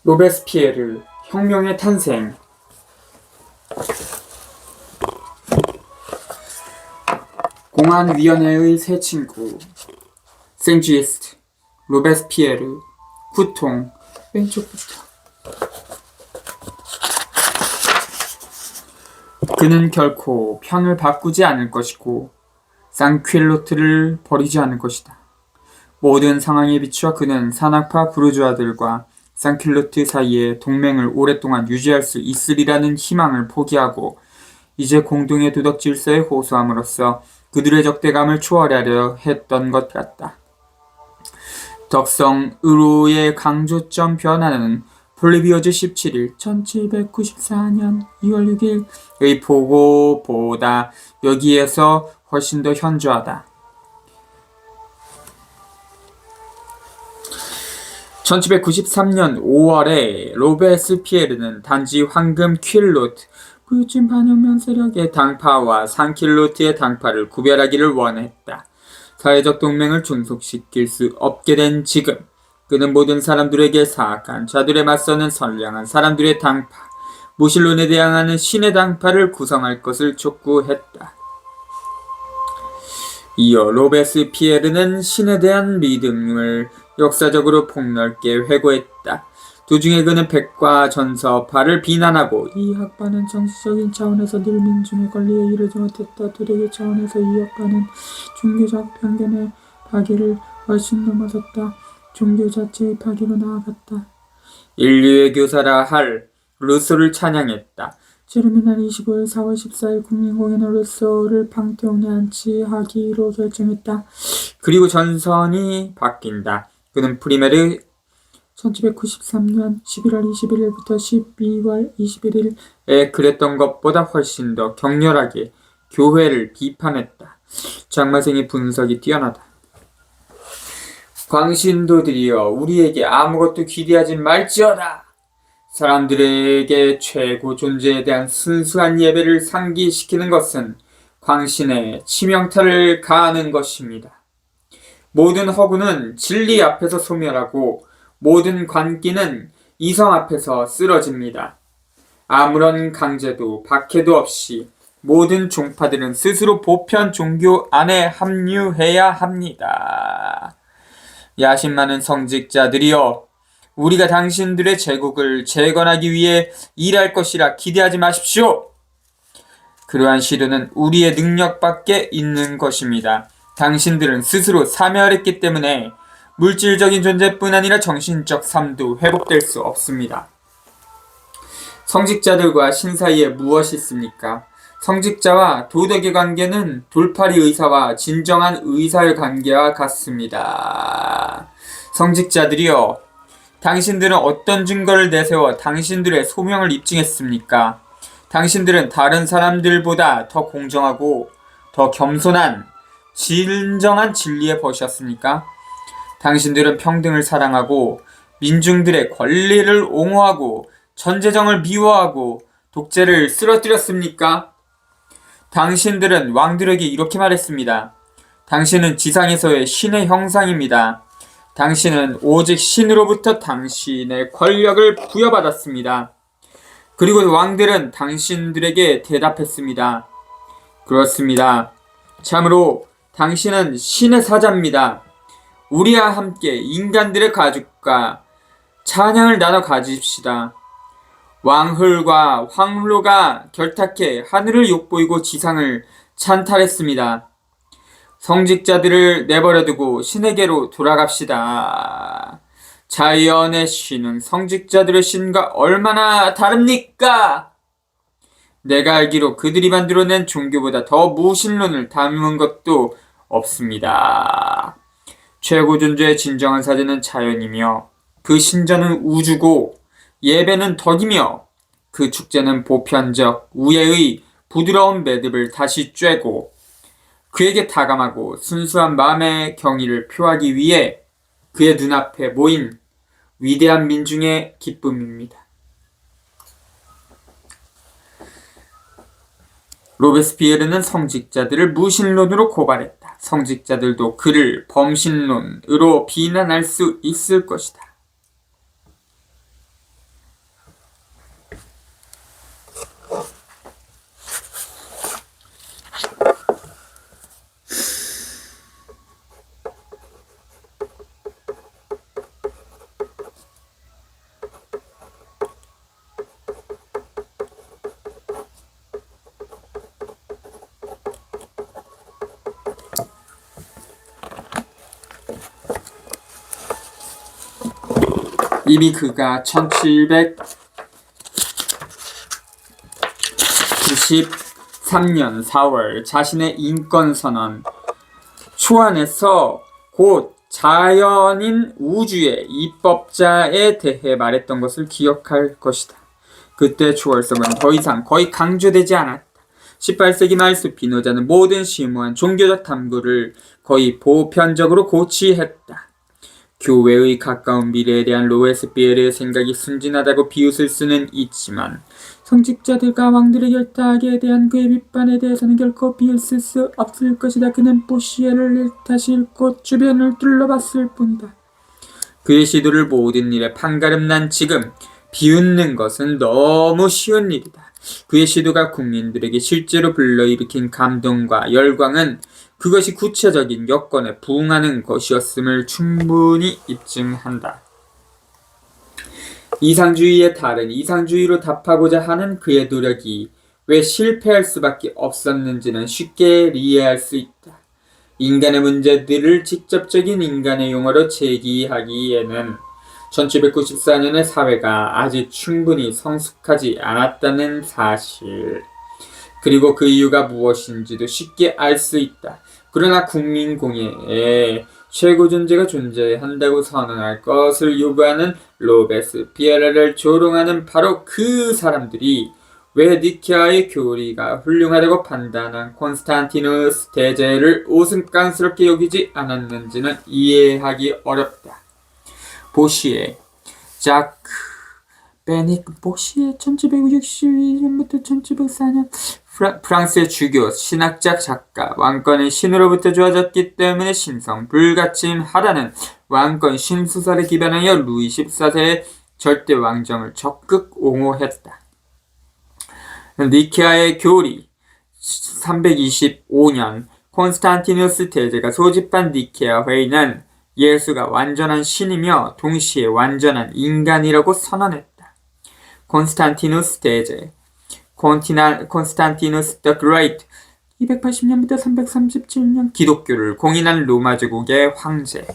로베스피에르, 혁명의 탄생. 공안위원회의 새 친구. 생쥐스트, 로베스피에르, 구통. 왼쪽부터. 그는 결코 편을 바꾸지 않을 것이고 상퀼로트를 버리지 않을 것이다. 모든 상황에 비추어 그는 산악파 부르주아들과 상퀼로트 사이에 동맹을 오랫동안 유지할 수 있으리라는 희망을 포기하고 이제 공동의 도덕 질서에 호소함으로써 그들의 적대감을 초월하려 했던 것 같다. 덕성 의로의 강조점 변화는 폴리비오즈 17일 1794년 2월 6일의 보고보다 여기에서 훨씬 더 현저하다. 1793년 5월에 로베스피에르는 단지 황금 퀼로트, 부유층 반영면 세력의 당파와 상퀼로트의 당파를 구별하기를 원했다. 사회적 동맹을 존속시킬 수 없게 된 지금, 그는 모든 사람들에게 사악한 자들에 맞서는 선량한 사람들의 당파, 무신론에 대항하는 신의 당파를 구성할 것을 촉구했다. 이어 로베스피에르는 신에 대한 믿음을 역사적으로 폭넓게 회고했다. 도중에 그는 백과전서파를 비난하고 이 학파는 정치적인 차원에서 늘 민중의 권리에 이르지 못했다. 도덕의 차원에서 이 학파는 종교적 편견의 파괴를 훨씬 넘어섰다. 종교 자체의 파괴로 나아갔다. 인류의 교사라 할 루소를 찬양했다. 제르미날 25일 4월 14일 국민공연은 루소를 판테온에 안치하기로 결정했다. 그리고 전선이 바뀐다. 그는 프리메르 1793년 11월 21일부터 12월 21일에 그랬던 것보다 훨씬 더 격렬하게 교회를 비판했다. 장마생의 분석이 뛰어나다. 광신도들이여, 우리에게 아무것도 기대하지 말지어다. 사람들에게 최고 존재에 대한 순수한 예배를 상기시키는 것은 광신의 치명타를 가하는 것입니다. 모든 허구는 진리 앞에서 소멸하고 모든 관기는 이성 앞에서 쓰러집니다. 아무런 강제도 박해도 없이 모든 종파들은 스스로 보편 종교 안에 합류해야 합니다. 야심 많은 성직자들이여, 우리가 당신들의 제국을 재건하기 위해 일할 것이라 기대하지 마십시오. 그러한 시련은 우리의 능력 밖에 있는 것입니다. 당신들은 스스로 사멸했기 때문에 물질적인 존재뿐 아니라 정신적 삶도 회복될 수 없습니다. 성직자들과 신 사이에 무엇이 있습니까? 성직자와 도덕의 관계는 돌팔이 의사와 진정한 의사의 관계와 같습니다. 성직자들이여, 당신들은 어떤 증거를 내세워 당신들의 소명을 입증했습니까? 당신들은 다른 사람들보다 더 공정하고 더 겸손한 진정한 진리에 버셨습니까? 당신들은 평등을 사랑하고 민중들의 권리를 옹호하고 전제정을 미워하고 독재를 쓰러뜨렸습니까? 당신들은 왕들에게 이렇게 말했습니다. 당신은 지상에서의 신의 형상입니다. 당신은 오직 신으로부터 당신의 권력을 부여받았습니다. 그리고 왕들은 당신들에게 대답했습니다. 그렇습니다. 참으로 당신은 신의 사자입니다. 우리와 함께 인간들의 가죽과 찬양을 나눠 가집시다. 왕흘과 황홀로가 결탁해 하늘을 욕보이고 지상을 찬탈했습니다. 성직자들을 내버려두고 신에게로 돌아갑시다. 자연의 신은 성직자들의 신과 얼마나 다릅니까? 내가 알기로 그들이 만들어낸 종교보다 더 무신론을 담은 것도 없습니다. 최고 존재의 진정한 사제는 자연이며 그 신전은 우주고 예배는 덕이며 그 축제는 보편적 우애의 부드러운 매듭을 다시 쬐고 그에게 다감하고 순수한 마음의 경의를 표하기 위해 그의 눈앞에 모인 위대한 민중의 기쁨입니다. 로베스피에르는 성직자들을 무신론으로 고발했다. 성직자들도 그를 범신론으로 비난할 수 있을 것이다. 이미 그가 1793년 4월 자신의 인권선언 초안에서 곧 자연인 우주의 입법자에 대해 말했던 것을 기억할 것이다. 그때 초월성은 더 이상 거의 강조되지 않았다. 18세기 말 스피노자는 모든 심오한 종교적 탐구를 거의 보편적으로 고치했다. 교회의 가까운 미래에 대한 로베스피에르의 생각이 순진하다고 비웃을 수는 있지만 성직자들과 왕들의 결탁에 대한 그의 비판에 대해서는 결코 비웃을 수 없을 것이다. 그는 보시에를 다시 읽고 주변을 둘러봤을 뿐이다. 그의 시도를 모든 일에 판가름난 지금 비웃는 것은 너무 쉬운 일이다. 그의 시도가 국민들에게 실제로 불러일으킨 감동과 열광은 그것이 구체적인 여건에 부응하는 것이었음을 충분히 입증한다. 이상주의에 다른 이상주의로 답하고자 하는 그의 노력이 왜 실패할 수밖에 없었는지는 쉽게 이해할 수 있다. 인간의 문제들을 직접적인 인간의 용어로 제기하기에는 1794년의 사회가 아직 충분히 성숙하지 않았다는 사실, 그리고 그 이유가 무엇인지도 쉽게 알 수 있다. 그러나 국민공예에 최고 존재가 존재한다고 선언할 것을 요구하는 로베스피에르를 조롱하는 바로 그 사람들이 왜 니케아의 교리가 훌륭하다고 판단한 콘스탄티누스 대제를 우스꽝스럽게 여기지 않았는지는 이해하기 어렵다. 보시에, 자크 베닉 보시에 1762년부터 1704년 프랑스의 주교, 신학자, 작가, 왕권의 신으로부터 주어졌기 때문에 신성불가침하다는 왕권 신수설에 기반하여 루이 14세의 절대 왕정을 적극 옹호했다. 니케아의 교리 325년 콘스탄티누스 대제가 소집한 니케아 회의는 예수가 완전한 신이며 동시에 완전한 인간이라고 선언했다. 콘스탄티누스 대제 콘스탄티누스 the Great 280년부터 337년 기독교를 공인한 로마 제국의 황제.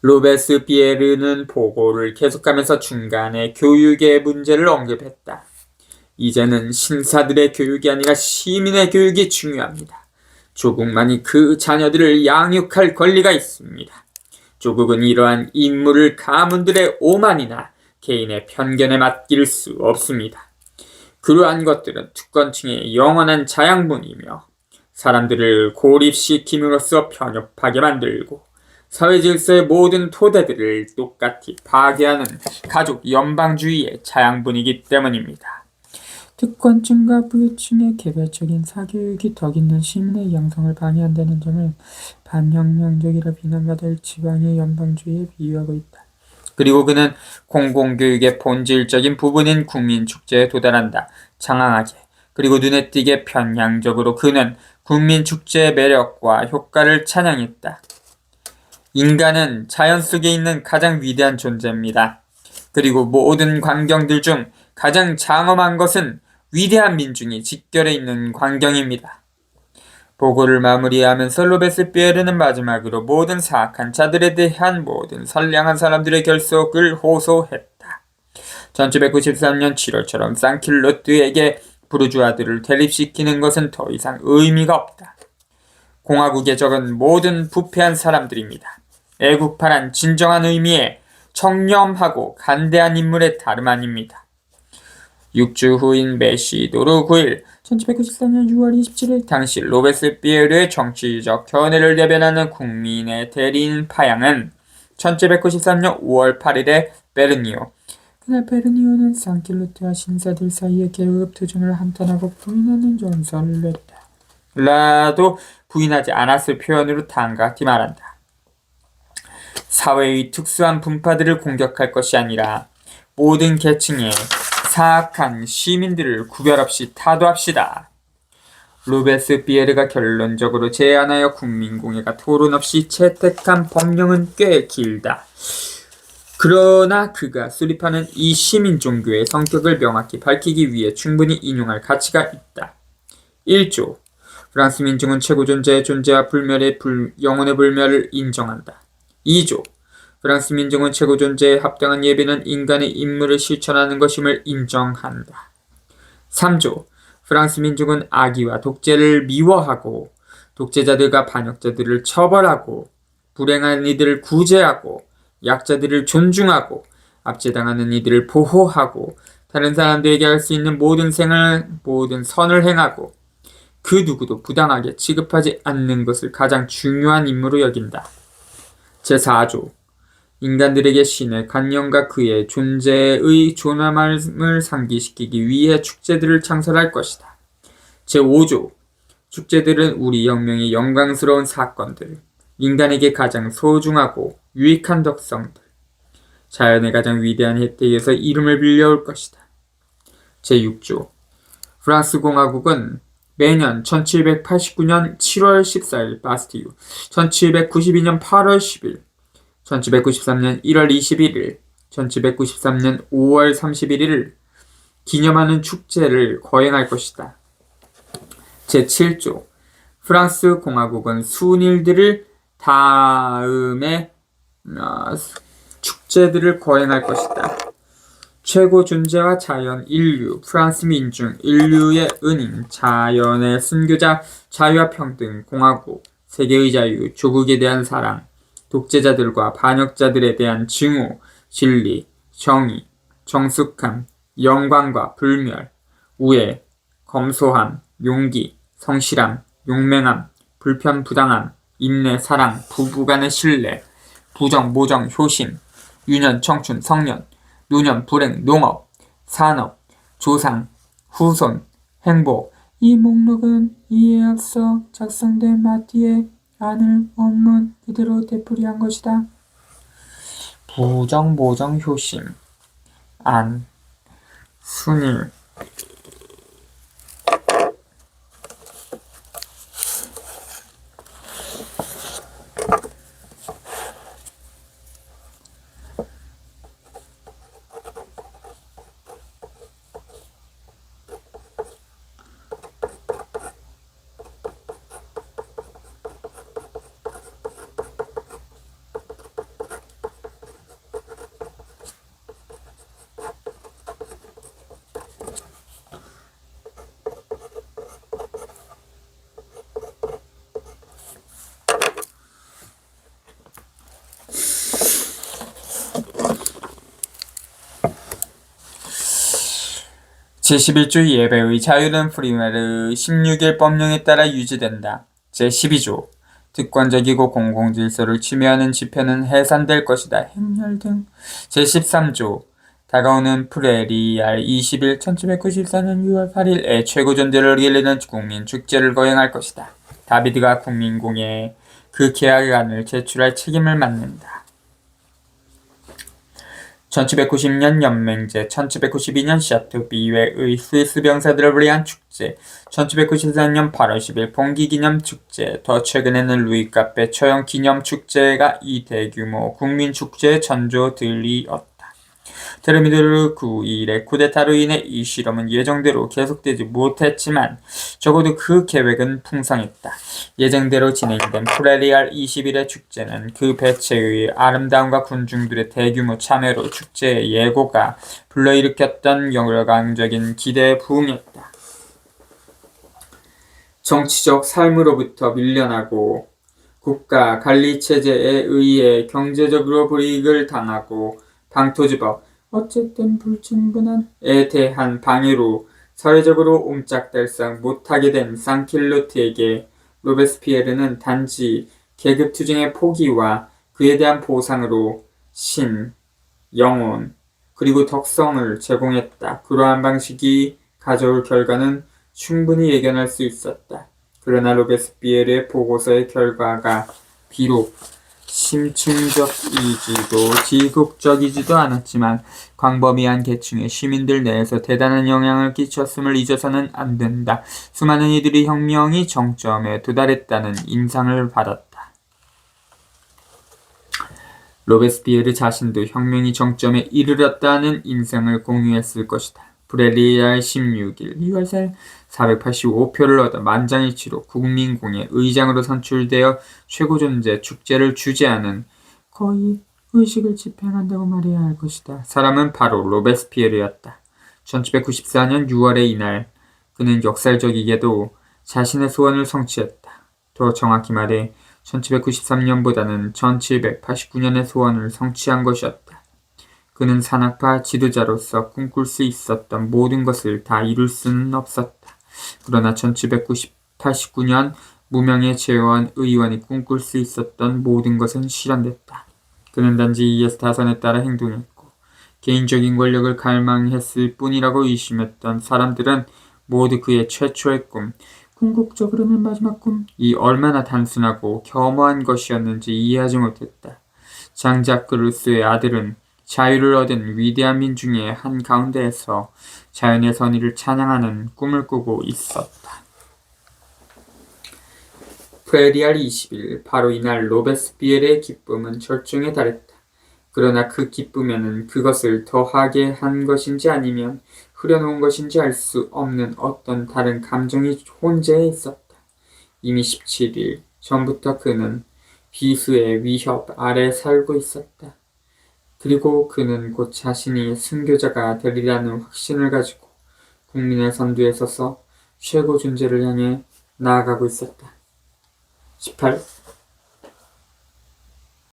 로베스피에르는 보고를 계속하면서 중간에 교육의 문제를 언급했다. 이제는 신사들의 교육이 아니라 시민의 교육이 중요합니다. 조국만이 그 자녀들을 양육할 권리가 있습니다. 조국은 이러한 임무를 가문들의 오만이나 개인의 편견에 맡길 수 없습니다. 그러한 것들은 특권층의 영원한 자양분이며 사람들을 고립시킴으로써 편협하게 만들고 사회질서의 모든 토대들을 똑같이 파괴하는 가족 연방주의의 자양분이기 때문입니다. 특권층과 부유층의 개별적인 사교육이 덕 있는 시민의 양성을 방해한다는 점을 반혁명적이라 비난받을 지방의 연방주의에 비유하고 있다. 그리고 그는 공공교육의 본질적인 부분인 국민축제에 도달한다. 장황하게 그리고 눈에 띄게 편향적으로 그는 국민축제의 매력과 효과를 찬양했다. 인간은 자연 속에 있는 가장 위대한 존재입니다. 그리고 모든 광경들 중 가장 장엄한 것은 위대한 민중이 직결해 있는 광경입니다. 보고를 마무리하면서 로베스피에르는 마지막으로 모든 사악한 자들에 대한 모든 선량한 사람들의 결속을 호소했다. 1793년 7월처럼 상킬로트에게 부르주아들을 대립시키는 것은 더 이상 의미가 없다. 공화국에 적은 모든 부패한 사람들입니다. 애국파란 진정한 의미의 청렴하고 간대한 인물의 다름 아닙니다. 6주 후인 메시도르 9일 1794년 6월 27일 당시 로베스피에르의 정치적 견해를 대변하는 국민의 대리인 파양은 1793년 5월 8일에 베르니오. 그날 베르니오는 상킬로트와 신사들 사이의 계급 투쟁을 한탄하고 부인하는 전설을 냈다. 라도 부인하지 않았을 표현으로 단각히 말한다. 사회의 특수한 분파들을 공격할 것이 아니라 모든 계층의 사악한 시민들을 구별 없이 타도합시다. 로베스피에르가 결론적으로 제안하여 국민공예가 토론 없이 채택한 법령은 꽤 길다. 그러나 그가 수립하는 이 시민종교의 성격을 명확히 밝히기 위해 충분히 인용할 가치가 있다. 1조. 프랑스 민중은 최고 존재의 존재와 불멸의 영혼의 불멸을 인정한다. 2조. 프랑스 민중은 최고 존재에 합당한 예배는 인간의 임무를 실천하는 것임을 인정한다. 3조. 프랑스 민중은 악의와 독재를 미워하고 독재자들과 반역자들을 처벌하고 불행한 이들을 구제하고 약자들을 존중하고 압제당하는 이들을 보호하고 다른 사람들에게 할 수 있는 모든 선을 행하고 그 누구도 부당하게 취급하지 않는 것을 가장 중요한 임무로 여긴다. 제4조. 인간들에게 신의 관념과 그의 존재의 존엄함을 상기시키기 위해 축제들을 창설할 것이다. 제5조. 축제들은 우리 혁명의 영광스러운 사건들, 인간에게 가장 소중하고 유익한 덕성들, 자연의 가장 위대한 혜택에서 이름을 빌려올 것이다. 제6조. 프랑스 공화국은 매년 1789년 7월 14일 바스티유, 1792년 8월 10일, 1793년 1월 21일, 1793년 5월 31일을 기념하는 축제를 거행할 것이다. 제7조. 프랑스 공화국은 순일들을 다음에 축제들을 거행할 것이다. 최고 존재와 자연, 인류, 프랑스 민중, 인류의 은인, 자연의 순교자, 자유와 평등, 공화국, 세계의 자유, 조국에 대한 사랑, 독재자들과 반역자들에 대한 증오, 진리, 정의, 정숙함, 영광과 불멸, 우애, 검소함, 용기, 성실함, 용맹함, 불편부당함, 인내, 사랑, 부부간의 신뢰, 부정, 모정, 효심, 유년, 청춘, 성년, 노년, 불행, 농업, 산업, 조상, 후손, 행복. 이 목록은 이에 앞서 작성된 마티의 안을 원문 그대로 되풀이한 것이다. 부정, 모정, 효심, 안, 순일. 제11조 예배의 자유는 프리메르 16일 법령에 따라 유지된다. 제12조 특권적이고 공공질서를 침해하는 집회는 해산될 것이다. 행렬 등. 제13조 다가오는 프레리알 20일 1794년 6월 8일에 최고 존재를 기리는 국민 축제를 거행할 것이다. 다비드가 국민공회에 그 계약안을 제출할 책임을 맡는다. 1790년 연맹제, 1792년 샤토비웨의 스위스 병사들을 위한 축제, 1794년 8월 10일 봉기기념축제, 더 최근에는 루이 카페 처형 기념축제가 이 대규모 국민축제의 전조들이었다. 테르미드르 9일의 쿠데타로 인해 이 실험은 예정대로 계속되지 못했지만 적어도 그 계획은 풍성했다. 예정대로 진행된 프레리알 20일의 축제는 그 배체의 아름다움과 군중들의 대규모 참여로 축제의 예고가 불러일으켰던 열광적인 기대에 부응했다. 정치적 삶으로부터 밀려나고 국가 관리체제에 의해 경제적으로 불이익을 당하고 방토지법, 어쨌든 불충분한에 대한 방해로 사회적으로 옴짝달싹 못하게 된 상킬로트에게 로베스피에르는 단지 계급투쟁의 포기와 그에 대한 보상으로 신, 영혼, 그리고 덕성을 제공했다. 그러한 방식이 가져올 결과는 충분히 예견할 수 있었다. 그러나 로베스피에르의 보고서의 결과가 비록 심층적이지도 지극적이지도 않았지만 광범위한 계층의 시민들 내에서 대단한 영향을 끼쳤음을 잊어서는 안 된다. 수많은 이들이 혁명이 정점에 도달했다는 인상을 받았다. 로베스피에르 자신도 혁명이 정점에 이르렀다는 인상을 공유했을 것이다. 프레리알 16일 2월 4일 485표를 얻어 만장일치로 국민공회 의장으로 선출되어 최고존재 축제를 주재하는 거의 의식을 집행한다고 말해야 할 것이다. 사람은 바로 로베스피에르였다. 1794년 6월의 이날 그는 역설적이게도 자신의 소원을 성취했다. 더 정확히 말해 1793년보다는 1789년의 소원을 성취한 것이었다. 그는 산악파 지도자로서 꿈꿀 수 있었던 모든 것을 다 이룰 수는 없었다. 그러나 1789년 무명의 재원 의원이 꿈꿀 수 있었던 모든 것은 실현됐다. 그는 단지 이에 타선에 따라 행동했고 개인적인 권력을 갈망했을 뿐이라고 의심했던 사람들은 모두 그의 최초의 꿈, 궁극적으로는 마지막 꿈이 얼마나 단순하고 겸허한 것이었는지 이해하지 못했다. 장작 그루스의 아들은 자유를 얻은 위대한 민중의 한가운데에서 자연의 선의를 찬양하는 꿈을 꾸고 있었다. 프레디알 20일, 바로 이날 로베스피에르의 기쁨은 절정에 달했다. 그러나 그 기쁨에는 그것을 더하게 한 것인지 아니면 흐려놓은 것인지 알 수 없는 어떤 다른 감정이 혼재해 있었다. 이미 17일 전부터 그는 비수의 위협 아래 살고 있었다. 그리고 그는 곧 자신이 순교자가 되리라는 확신을 가지고 국민의 선두에 서서 최고 존재를 향해 나아가고 있었다. 18.